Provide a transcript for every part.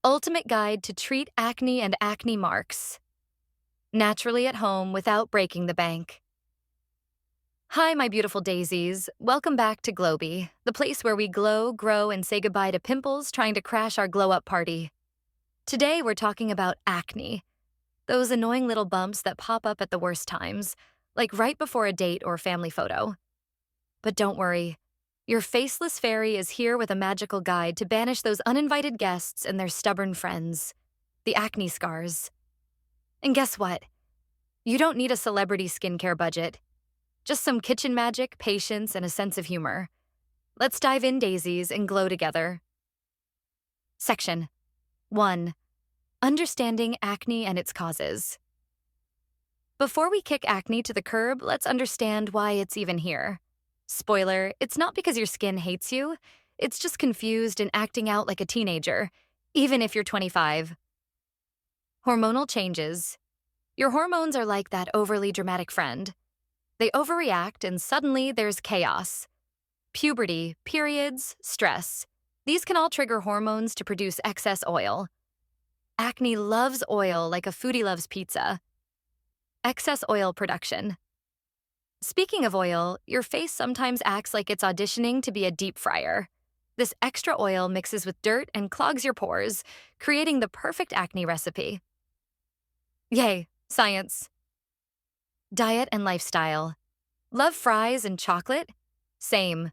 Ultimate guide to treat acne and acne marks. Naturally at home without breaking the bank. Hi, my beautiful daisies. Welcome back to Glowbie, the place where we glow, grow, and say goodbye to pimples trying to crash our glow-up party. Today, we're talking about acne. Those annoying little bumps that pop up at the worst times, like right before a date or family photo. But don't worry. Your faceless fairy is here with a magical guide to banish those uninvited guests and their stubborn friends, the acne scars. And guess what? You don't need a celebrity skincare budget. Just some kitchen magic, patience, and a sense of humor. Let's dive in, daisies, and glow together. Section 1. Understanding acne and its causes. Before we kick acne to the curb, let's understand why it's even here. Spoiler, it's not because your skin hates you. It's just confused and acting out like a teenager, even if you're 25. Hormonal changes. Your hormones are like that overly dramatic friend. They overreact and suddenly there's chaos. Puberty, periods, stress. These can all trigger hormones to produce excess oil. Acne loves oil like a foodie loves pizza. Excess oil production. Speaking of oil, your face sometimes acts like it's auditioning to be a deep fryer. This extra oil mixes with dirt and clogs your pores, creating the perfect acne recipe. Yay, science. Diet and lifestyle. Love fries and chocolate? Same.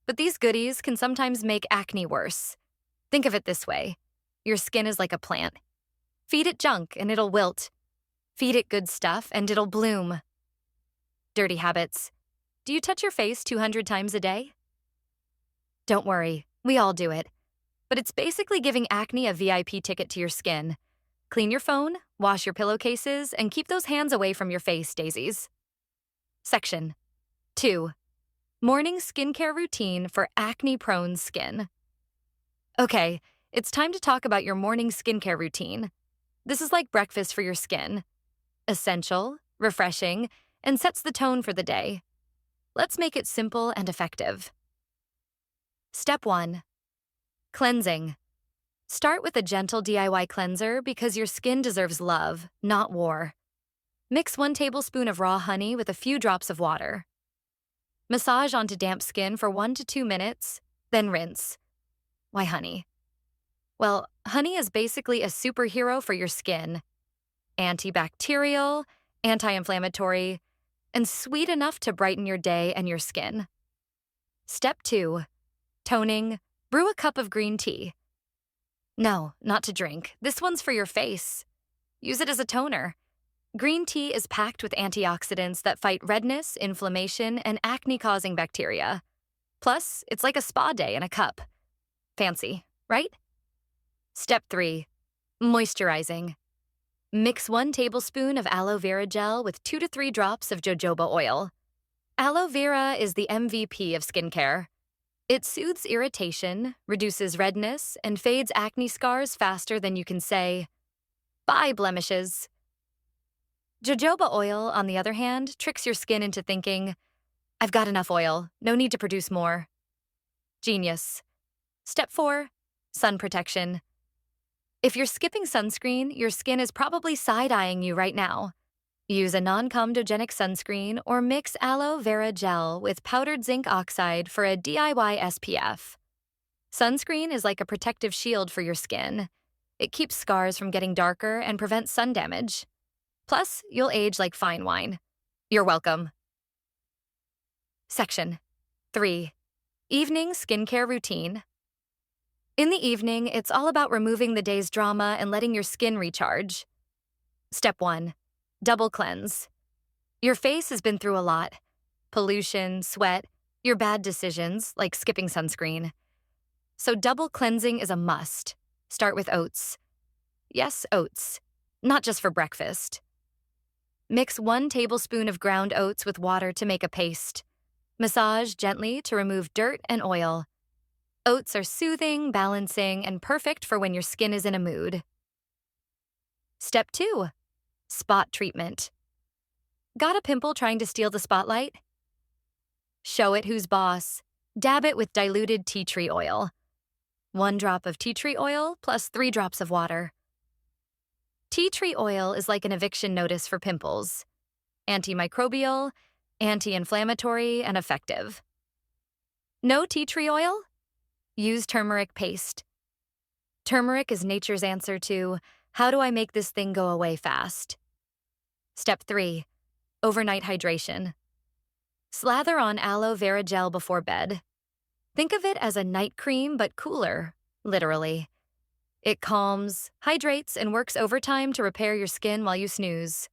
But these goodies can sometimes make acne worse. Think of it this way. Your skin is like a plant. Feed it junk and it'll wilt. Feed it good stuff and it'll bloom. Dirty habits. Do you touch your face 200 times a day? Don't worry, we all do it. But it's basically giving acne a VIP ticket to your skin. Clean your phone, wash your pillowcases, and keep those hands away from your face, daisies. Section 2. Morning skincare routine for acne-prone skin. Okay, it's time to talk about your morning skincare routine. This is like breakfast for your skin. Essential, refreshing, and sets the tone for the day. Let's make it simple and effective. Step 1. Cleansing. Start with a gentle DIY cleanser because your skin deserves love, not war. Mix 1 tablespoon of raw honey with a few drops of water. Massage onto damp skin for 1 to 2 minutes, then rinse. Why honey? Well, honey is basically a superhero for your skin. Antibacterial, anti-inflammatory, and sweet enough to brighten your day and your skin. Step 2. Toning. Brew a cup of green tea. No, not to drink. This one's for your face. Use it as a toner. Green tea is packed with antioxidants that fight redness, inflammation, and acne-causing bacteria. Plus, it's like a spa day in a cup. Fancy, right? Step 3. Moisturizing. Mix 1 tablespoon of aloe vera gel with 2 to 3 drops of jojoba oil. Aloe vera is the MVP of skincare. It soothes irritation, reduces redness, and fades acne scars faster than you can say, "Bye, blemishes." Jojoba oil, on the other hand, tricks your skin into thinking, "I've got enough oil, no need to produce more." Genius. Step 4. Sun protection. If you're skipping sunscreen, your skin is probably side-eyeing you right now. Use a non-comedogenic sunscreen or mix aloe vera gel with powdered zinc oxide for a DIY SPF. Sunscreen is like a protective shield for your skin. It keeps scars from getting darker and prevents sun damage. Plus, you'll age like fine wine. You're welcome. Section 3. Evening skincare routine. In the evening, it's all about removing the day's drama and letting your skin recharge. Step 1. Double cleanse. Your face has been through a lot. Pollution, sweat, your bad decisions, like skipping sunscreen. So double cleansing is a must. Start with oats. Yes, oats. Not just for breakfast. Mix 1 tablespoon of ground oats with water to make a paste. Massage gently to remove dirt and oil. Oats are soothing, balancing, and perfect for when your skin is in a mood. Step 2. Spot treatment. Got a pimple trying to steal the spotlight? Show it who's boss. Dab it with diluted tea tree oil. 1 drop of tea tree oil plus 3 drops of water. Tea tree oil is like an eviction notice for pimples. Antimicrobial, anti-inflammatory, and effective. No tea tree oil? Use turmeric paste. Turmeric is nature's answer to, how do I make this thing go away fast? Step 3. Overnight hydration. Slather on aloe vera gel before bed. Think of it as a night cream, but cooler, literally. It calms, hydrates, and works overtime to repair your skin while you snooze.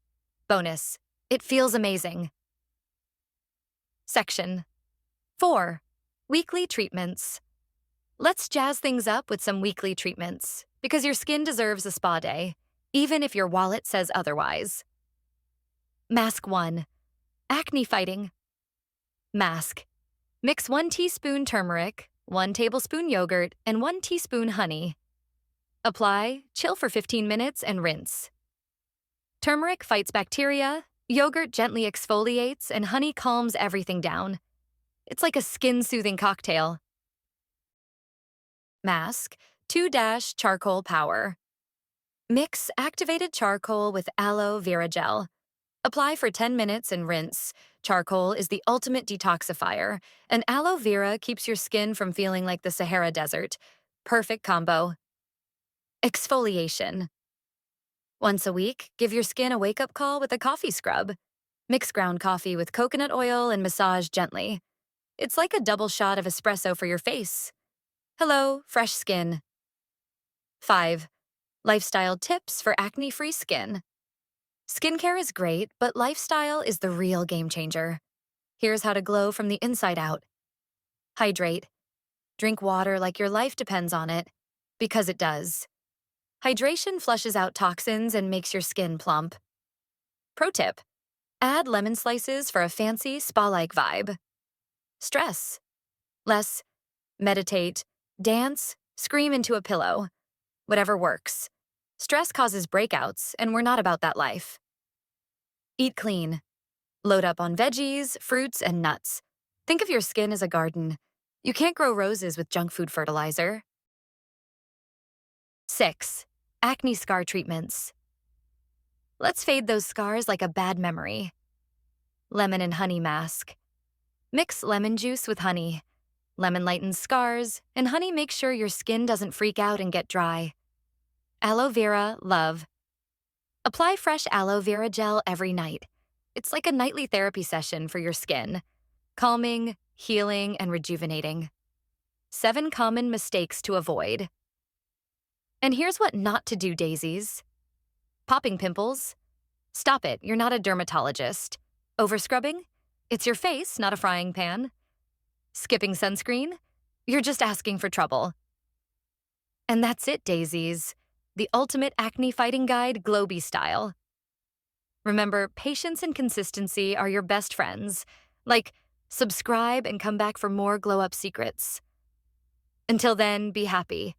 Bonus, it feels amazing. Section 4. Weekly treatments. Let's jazz things up with some weekly treatments, because your skin deserves a spa day, even if your wallet says otherwise. Mask 1. Acne fighting. Mask. Mix 1 teaspoon turmeric, 1 tablespoon yogurt, and 1 teaspoon honey. Apply, chill for 15 minutes, and rinse. Turmeric fights bacteria, yogurt gently exfoliates, and honey calms everything down. It's like a skin-soothing cocktail. Mask 2 charcoal power. Mix activated charcoal with aloe vera gel. Apply for 10 minutes and rinse. Charcoal is the ultimate detoxifier, and aloe vera keeps your skin from feeling like the Sahara Desert. Perfect combo. Exfoliation. Once a week, give your skin a wake-up call with a coffee scrub. Mix ground coffee with coconut oil and massage gently. It's like a double shot of espresso for your face. Hello, fresh skin. 5. Lifestyle tips for acne-free skin. Skincare is great, but lifestyle is the real game changer. Here's how to glow from the inside out. Hydrate. Drink water like your life depends on it, because it does. Hydration flushes out toxins and makes your skin plump. Pro tip: add lemon slices for a fancy spa-like vibe. Stress. Less. Meditate, dance, scream into a pillow. Whatever works. Stress causes breakouts, and we're not about that life. Eat clean. Load up on veggies, fruits, and nuts. Think of your skin as a garden. You can't grow roses with junk food fertilizer. 6. Acne scar treatments. Let's fade those scars like a bad memory. Lemon and honey mask. Mix lemon juice with honey. Lemon lightens scars, and honey makes sure your skin doesn't freak out and get dry. Aloe vera, love. Apply fresh aloe vera gel every night. It's like a nightly therapy session for your skin. Calming, healing, and rejuvenating. 7 common mistakes to avoid. And here's what not to do, daisies. Popping pimples. Stop it, you're not a dermatologist. Overscrubbing? It's your face, not a frying pan. Skipping sunscreen? You're just asking for trouble. And that's it, daisies. The ultimate acne fighting guide, Glowbie style. Remember, patience and consistency are your best friends. Like, subscribe and come back for more glow-up secrets. Until then, be happy.